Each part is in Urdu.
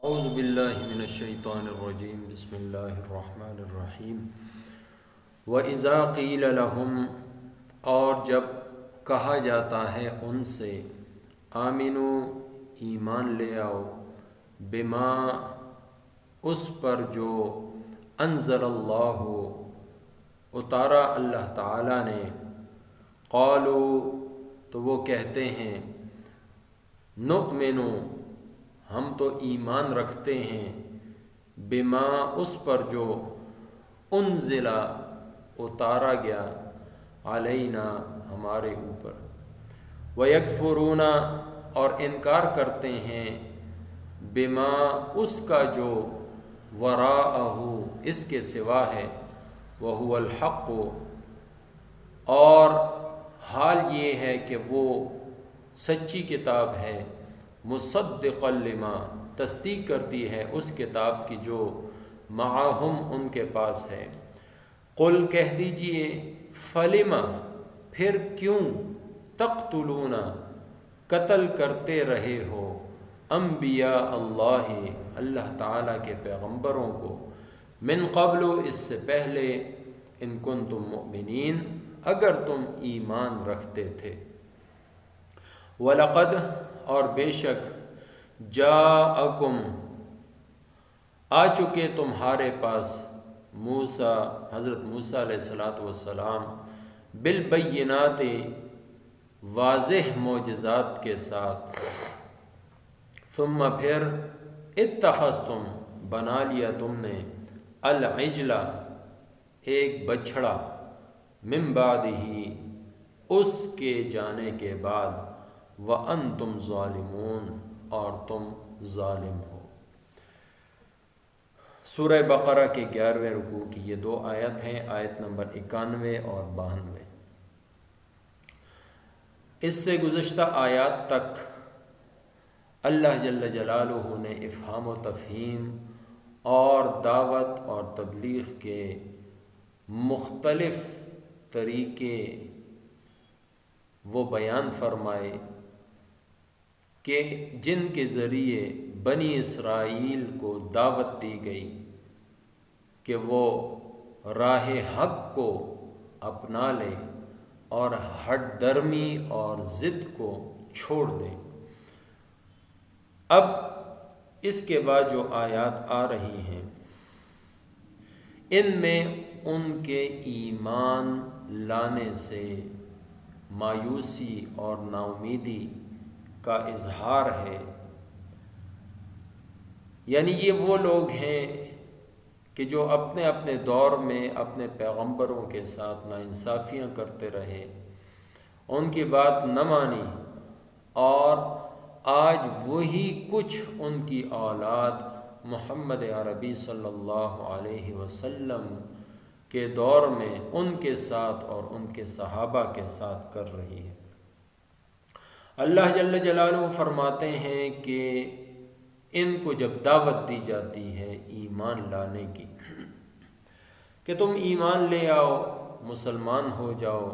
اعوذ باللہ من الشیطان الرجیم بسم اللہ الرحمن الرحیم وَإِذَا قِيلَ لَهُمْ اور جب کہا جاتا ہے ان سے آمنو ایمان لے آؤ بما اس پر جو انزل اللہ اتارا اللہ تعالی نے قالو تو وہ کہتے ہیں نؤمنو ہم تو ایمان رکھتے ہیں بما اس پر جو انزلا اتارا گیا علینا ہمارے اوپر ویکفرون اور انکار کرتے ہیں بما اس کا جو وراءہ اس کے سوا ہے وہو الحق اور حال یہ ہے کہ وہ سچی کتاب ہے مصدقا لما تصدیق کرتی ہے اس کتاب کی جو معہم ان کے پاس ہے قل کہہ دیجئے فلما پھر کیوں تقتلون قتل کرتے رہے ہو انبیاء اللہ اللہ تعالیٰ کے پیغمبروں کو من قبل اس سے پہلے ان کنتم مؤمنین اگر تم ایمان رکھتے تھے وَلَقَدْ اور بے شک جاءکم آ چکے تمہارے پاس موسیٰ حضرت موسیٰ علیہ السلام بالبینات واضح معجزات کے ساتھ ثم پھر اتخذتم بنا لیا تم نے العجلہ ایک بچھڑا من بعدہ اس کے جانے کے بعد وَأَنْتُمْ ظَالِمُونَ اور تم ظالم ہو۔ سورہ بقرہ کے 11ویں رکوع کی یہ دو آیت ہیں، آیت نمبر 91 اور 92۔ اس سے گزشتہ آیات تک اللہ جل جلالہ نے افہام و تفہیم اور دعوت اور تبلیغ کے مختلف طریقے وہ بیان فرمائے کہ جن کے ذریعے بنی اسرائیل کو دعوت دی گئی کہ وہ راہ حق کو اپنا لے اور ہٹ درمی اور ضد کو چھوڑ دیں۔ اب اس کے بعد جو آیات آ رہی ہیں ان میں ان کے ایمان لانے سے مایوسی اور نا امیدی کا اظہار ہے، یعنی یہ وہ لوگ ہیں کہ جو اپنے اپنے دور میں اپنے پیغمبروں کے ساتھ ناانصافیاں کرتے رہے، ان کی بات نہ مانی، اور آج وہی کچھ ان کی اولاد محمد عربی صلی اللہ علیہ وسلم کے دور میں ان کے ساتھ اور ان کے صحابہ کے ساتھ کر رہی ہے۔ اللہ جل جلالہ فرماتے ہیں کہ ان کو جب دعوت دی جاتی ہے ایمان لانے کی کہ تم ایمان لے آؤ، مسلمان ہو جاؤ،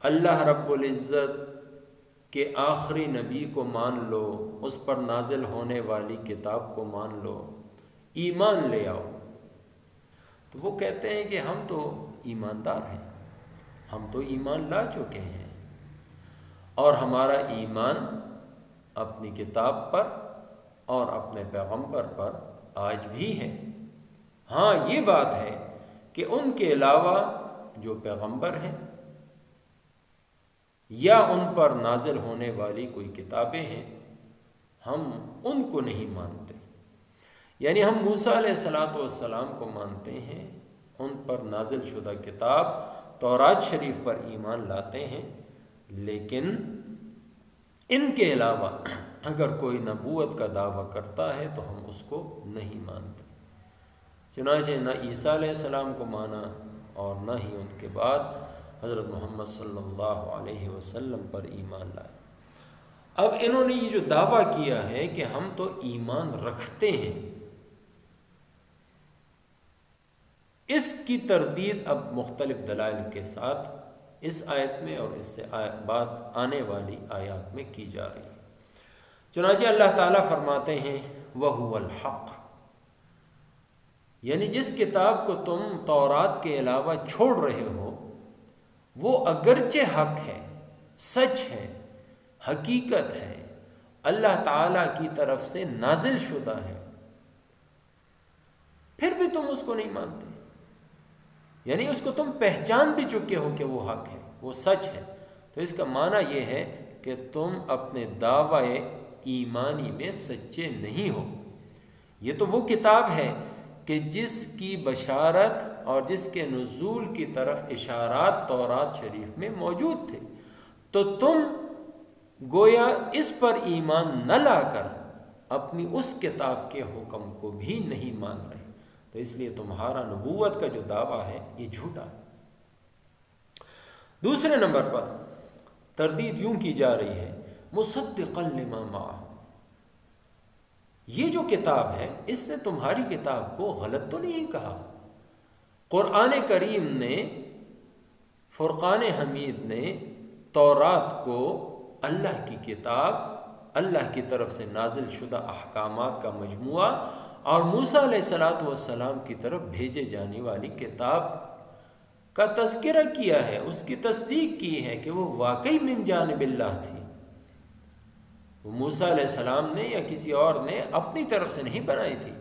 اللہ رب العزت کے آخری نبی کو مان لو، اس پر نازل ہونے والی کتاب کو مان لو، ایمان لے آؤ، تو وہ کہتے ہیں کہ ہم تو ایماندار ہیں، ہم تو ایمان لا چکے ہیں اور ہمارا ایمان اپنی کتاب پر اور اپنے پیغمبر پر آج بھی ہے۔ ہاں یہ بات ہے کہ ان کے علاوہ جو پیغمبر ہیں یا ان پر نازل ہونے والی کوئی کتابیں ہیں ہم ان کو نہیں مانتے، یعنی ہم موسیٰ علیہ السلام کو مانتے ہیں، ان پر نازل شدہ کتاب تورات شریف پر ایمان لاتے ہیں، لیکن ان کے علاوہ اگر کوئی نبوت کا دعویٰ کرتا ہے تو ہم اس کو نہیں مانتے۔ چنانچہ نہ عیسیٰ علیہ السلام کو مانا اور نہ ہی ان کے بعد حضرت محمد صلی اللہ علیہ وسلم پر ایمان لائے۔ اب انہوں نے یہ جو دعویٰ کیا ہے کہ ہم تو ایمان رکھتے ہیں، اس کی تردید اب مختلف دلائل کے ساتھ اس آیت میں اور اس سے بعد آنے والی آیات میں کی جا رہی ہے۔ چنانچہ اللہ تعالیٰ فرماتے ہیں وَهُوَ الْحَقُّ، یعنی جس کتاب کو تم تورات کے علاوہ چھوڑ رہے ہو وہ اگرچہ حق ہے، سچ ہے، حقیقت ہے، اللہ تعالیٰ کی طرف سے نازل شدہ ہے، پھر بھی تم اس کو نہیں مانتے، یعنی اس کو تم پہچان بھی چکے ہو کہ وہ حق ہے، وہ سچ ہے، تو اس کا معنی یہ ہے کہ تم اپنے دعوی ایمانی میں سچے نہیں ہو۔ یہ تو وہ کتاب ہے کہ جس کی بشارت اور جس کے نزول کی طرف اشارات تورات شریف میں موجود تھے، تو تم گویا اس پر ایمان نہ لا کر اپنی اس کتاب کے حکم کو بھی نہیں مان رہے، تو اس لیے تمہارا نبوت کا جو دعویٰ ہے یہ جھوٹا ہے۔ دوسرے نمبر پر تردید یوں کی جا رہی ہے، مصدقا لما معہ، یہ جو کتاب ہے اس نے تمہاری کتاب کو غلط تو نہیں کہا۔ قرآن کریم نے، فرقان حمید نے تورات کو اللہ کی کتاب، اللہ کی طرف سے نازل شدہ احکامات کا مجموعہ اور موسیٰ علیہ السلام کی طرف بھیجے جانے والی کتاب کا تذکرہ کیا ہے، اس کی تصدیق کی ہے کہ وہ واقعی من جانب اللہ تھی، وہ موسیٰ علیہ السلام نے یا کسی اور نے اپنی طرف سے نہیں بنائی تھی،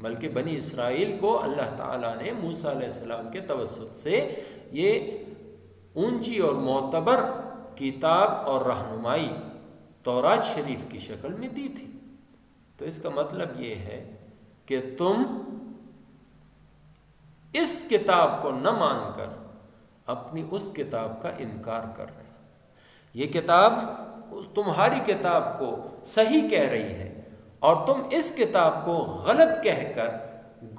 بلکہ بنی اسرائیل کو اللہ تعالیٰ نے موسیٰ علیہ السلام کے توسط سے یہ اونچی اور معتبر کتاب اور رہنمائی تورات شریف کی شکل میں دی تھی۔ تو اس کا مطلب یہ ہے کہ تم اس کتاب کو نہ مان کر اپنی اس کتاب کا انکار کر رہے ہیں۔ یہ کتاب تمہاری کتاب کو صحیح کہہ رہی ہے اور تم اس کتاب کو غلط کہہ کر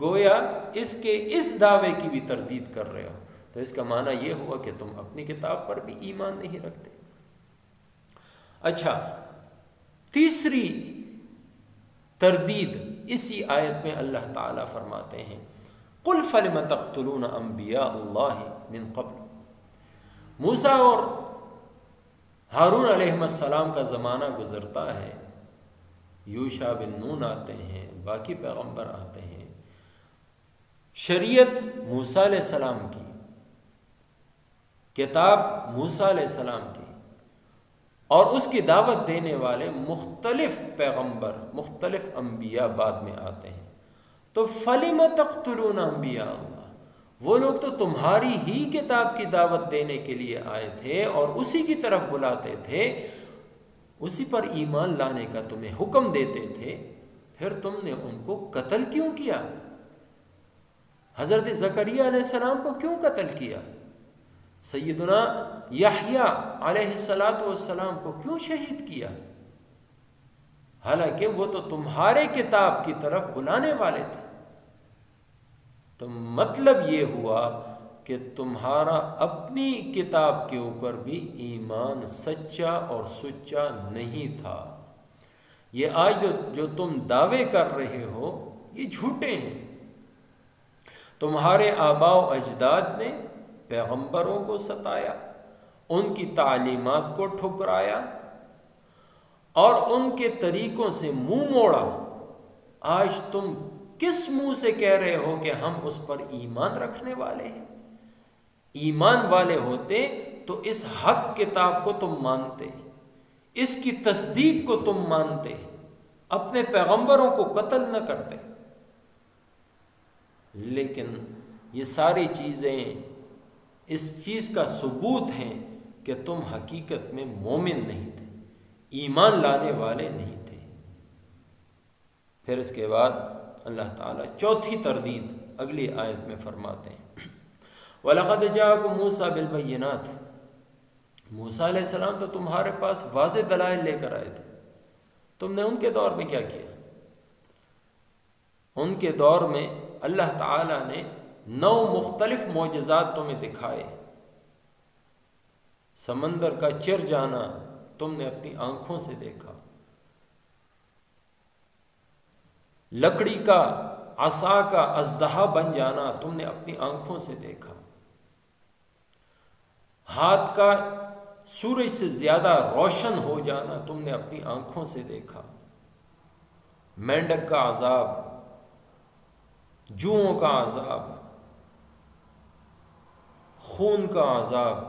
گویا اس کے اس دعوے کی بھی تردید کر رہے ہو، تو اس کا معنی یہ ہوا کہ تم اپنی کتاب پر بھی ایمان نہیں رکھتے۔ اچھا، تیسری تردید اسی آیت میں اللہ تعالیٰ فرماتے ہیں، قُلْ فَلِمَ تَقْتُلُونَ أَنْبِيَاءَ اللَّهِ مِنْ قَبْلُ۔ موسیٰ اور ہارون علیہ السلام کا زمانہ گزرتا ہے، یوشع بن نون آتے ہیں، باقی پیغمبر آتے ہیں، شریعت موسیٰ علیہ السلام کی، کتاب موسیٰ علیہ السلام کی، اور اس کی دعوت دینے والے مختلف پیغمبر، مختلف انبیاء بعد میں آتے ہیں، تو فَلِمَ تَقْتُلُونَ أَنْبِيَاءَ اللَّهِ، وہ لوگ تو تمہاری ہی کتاب کی دعوت دینے کے لیے آئے تھے اور اسی کی طرف بلاتے تھے، اسی پر ایمان لانے کا تمہیں حکم دیتے تھے، پھر تم نے ان کو قتل کیوں کیا؟ حضرت زکریا علیہ السلام کو کیوں قتل کیا؟ سیدنا یحییٰ علیہ السلام کو کیوں شہید کیا؟ حالانکہ وہ تو تمہارے کتاب کی طرف بلانے والے تھے۔ تو مطلب یہ ہوا کہ تمہارا اپنی کتاب کے اوپر بھی ایمان سچا اور سچا نہیں تھا۔ یہ آج جو تم دعوے کر رہے ہو یہ جھوٹے ہیں۔ تمہارے آباء و اجداد نے پیغمبروں کو ستایا، ان کی تعلیمات کو ٹھکرایا اور ان کے طریقوں سے منہ موڑا۔ آج تم کس منہ سے کہہ رہے ہو کہ ہم اس پر ایمان رکھنے والے ہیں؟ ایمان والے ہوتے تو اس حق کتاب کو تم مانتے، اس کی تصدیق کو تم مانتے، اپنے پیغمبروں کو قتل نہ کرتے۔ لیکن یہ ساری چیزیں اس چیز کا ثبوت ہیں کہ تم حقیقت میں مومن نہیں تھے، ایمان لانے والے نہیں تھے۔ پھر اس کے بعد اللہ تعالیٰ چوتھی تردید اگلی آیت میں فرماتے ہیں، وَلَقَدْ جَاءَكُم مُوسَىٰ بِالْبَيِّنَاتِ، موسیٰ علیہ السلام تو تمہارے پاس واضح دلائل لے کر آئے تھے، تم نے ان کے دور میں کیا کیا؟ ان کے دور میں اللہ تعالیٰ نے 9 مختلف معجزات تمہیں دکھائے۔ سمندر کا چر جانا تم نے اپنی آنکھوں سے دیکھا، لکڑی کا، عصا کا اژدہا بن جانا تم نے اپنی آنکھوں سے دیکھا، ہاتھ کا سورج سے زیادہ روشن ہو جانا تم نے اپنی آنکھوں سے دیکھا، مینڈک کا عذاب، جوؤں کا عذاب، خون کا عذاب،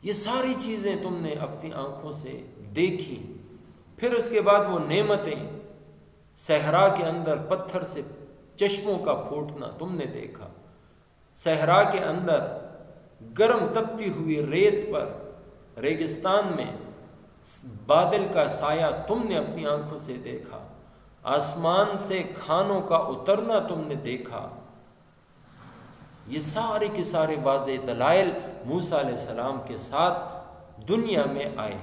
یہ ساری چیزیں تم نے اپنی آنکھوں سے دیکھی۔ پھر اس کے بعد وہ نعمتیں، صحرا کے اندر پتھر سے چشموں کا پھوٹنا تم نے دیکھا، صحرا کے اندر گرم تپتی ہوئی ریت پر، ریگستان میں بادل کا سایہ تم نے اپنی آنکھوں سے دیکھا، آسمان سے کھانوں کا اترنا تم نے دیکھا۔ یہ سارے کے سارے واضح دلائل موسیٰ علیہ السلام کے ساتھ دنیا میں آئے،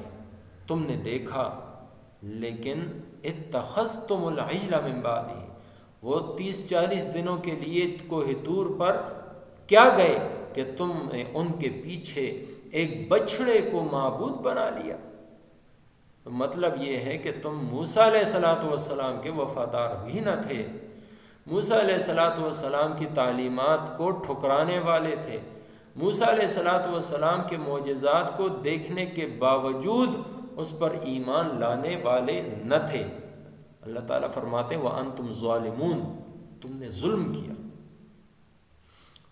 تم نے دیکھا، لیکن اتخذتم العجل من بعدہ، وہ 30-40 دنوں کے لیے کوہ طور پر کیا گئے کہ تم نے ان کے پیچھے ایک بچھڑے کو معبود بنا لیا۔ مطلب یہ ہے کہ تم موسیٰ علیہ السلام کے وفادار بھی نہ تھے، موسیٰ علیہ السلام کی تعلیمات کو ٹھکرانے والے تھے، موسیٰ علیہ السلام کے معجزات کو دیکھنے کے باوجود اس پر ایمان لانے والے نہ تھے۔ اللہ تعالیٰ فرماتے ہیں وَأَنْتُمْ ظَالِمُونَ، تم نے ظلم کیا۔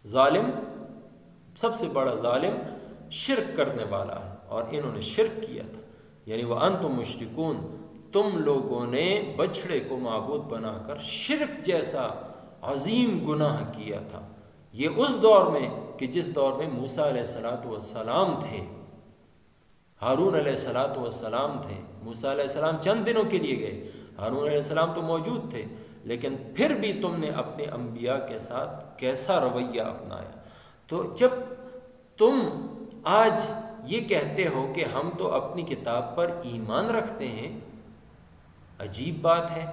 ظالم، سب سے بڑا ظالم شرک کرنے والا ہے، اور انہوں نے شرک کیا تھا، یعنی وَأَنْتُمْ مُشْرِكُونَ، تم لوگوں نے بچھڑے کو معبود بنا کر شرک جیسا عظیم گناہ کیا تھا۔ یہ اس دور میں کہ جس دور میں موسیٰ علیہ السلام تھے، ہارون علیہ السلام تھے۔ موسیٰ علیہ السلام چند دنوں کے لیے گئے، ہارون علیہ السلام تو موجود تھے، لیکن پھر بھی تم نے اپنے انبیاء کے ساتھ کیسا رویہ اپنایا۔ تو جب تم آج یہ کہتے ہو کہ ہم تو اپنی کتاب پر ایمان رکھتے ہیں، عجیب بات ہے،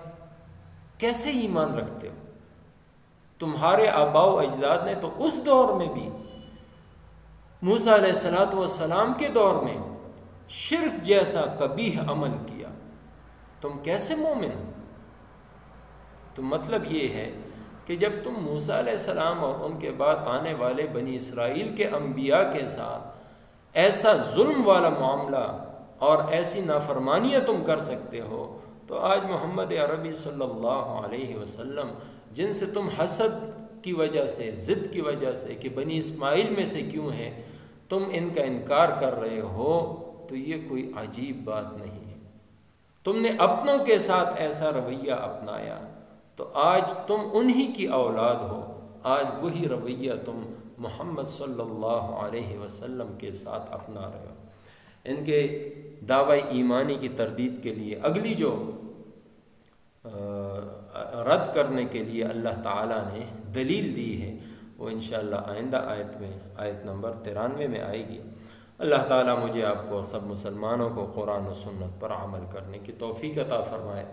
کیسے ایمان رکھتے ہو؟ تمہارے آباء و اجداد نے تو اس دور میں بھی، موسیٰ علیہ السلام کے دور میں، شرک جیسا قبیح عمل کیا، تم کیسے مومن ہو؟ تو مطلب یہ ہے کہ جب تم موسیٰ علیہ السلام اور ان کے بعد آنے والے بنی اسرائیل کے انبیاء کے ساتھ ایسا ظلم والا معاملہ اور ایسی نافرمانیاں تم کر سکتے ہو، تو آج محمد عربی صلی اللہ علیہ وسلم، جن سے تم حسد کی وجہ سے، ضد کی وجہ سے کہ بنی اسماعیل میں سے کیوں ہیں، تم ان کا انکار کر رہے ہو، تو یہ کوئی عجیب بات نہیں ہے۔ تم نے اپنوں کے ساتھ ایسا رویہ اپنایا، تو آج تم انہی کی اولاد ہو، آج وہی رویہ تم محمد صلی اللہ علیہ وسلم کے ساتھ اپنا رہے ہو۔ ان کے دعوی ایمانی کی تردید کے لیے اگلی جو رد کرنے کے لیے اللہ تعالیٰ نے دلیل دی ہے، وہ انشاءاللہ آئندہ آیت میں، آیت نمبر 93 میں آئے گی۔ اللہ تعالیٰ مجھے آپ کو سب مسلمانوں کو قرآن و سنت پر عمل کرنے کی توفیق عطا فرمائے۔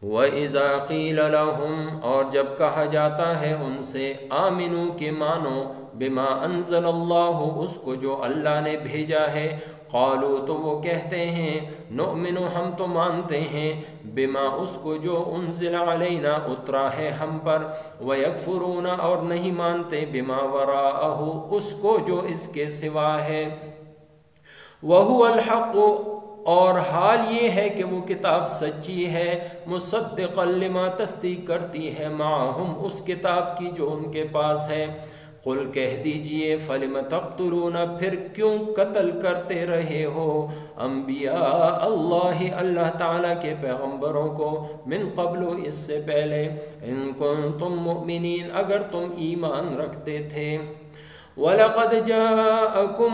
وَإِذَا قِيلَ لَهُمْ، اور جب کہا جاتا ہے ان سے، آمنوا کہ مانو، بما انزل اللہ، اس کو جو اللہ نے بھیجا ہے، قالوا تو وہ کہتے ہیں، نؤمن ہم تو مانتے ہیں، بما اس کو جو انزل علینا اترا ہے ہم پر، ویکفرون اور نہیں مانتے، بما وراءہ اس کو جو اس کے سوا ہے، وہو الحق اور حال یہ ہے کہ وہ کتاب سچی ہے، مصدقا لما تصدیق کرتی ہے، معہم اس کتاب کی جو ان کے پاس ہے۔ قل کہہ دیجئے، فلم تقتلون پھر کیوں قتل کرتے رہے ہو، انبیاء اللہ اللہ تعالیٰ کے پیغمبروں کو، من قبل اس سے پہلے، ان کنتم مؤمنین اگر تم ایمان رکھتے تھے۔ وَلَقَدْ جَاءَكُمْ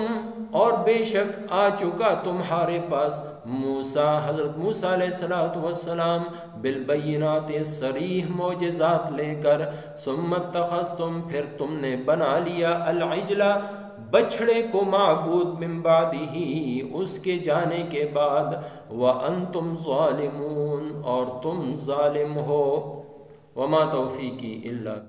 اور بے شک آ چکا تمہارے پاس، موسیٰ حضرت موسیٰ علیہ السلام، بالبینات صریح معجزات لے کر، ثم اتخذتم پھر تم نے بنا لیا، العجل بچھڑے کو، معبود، من بعدہ اس کے جانے کے بعد، وَأَنْتُمْ ظَالِمُونَ اور تم ظالم ہو۔ وَمَا تَوْفِيقِي إِلَّا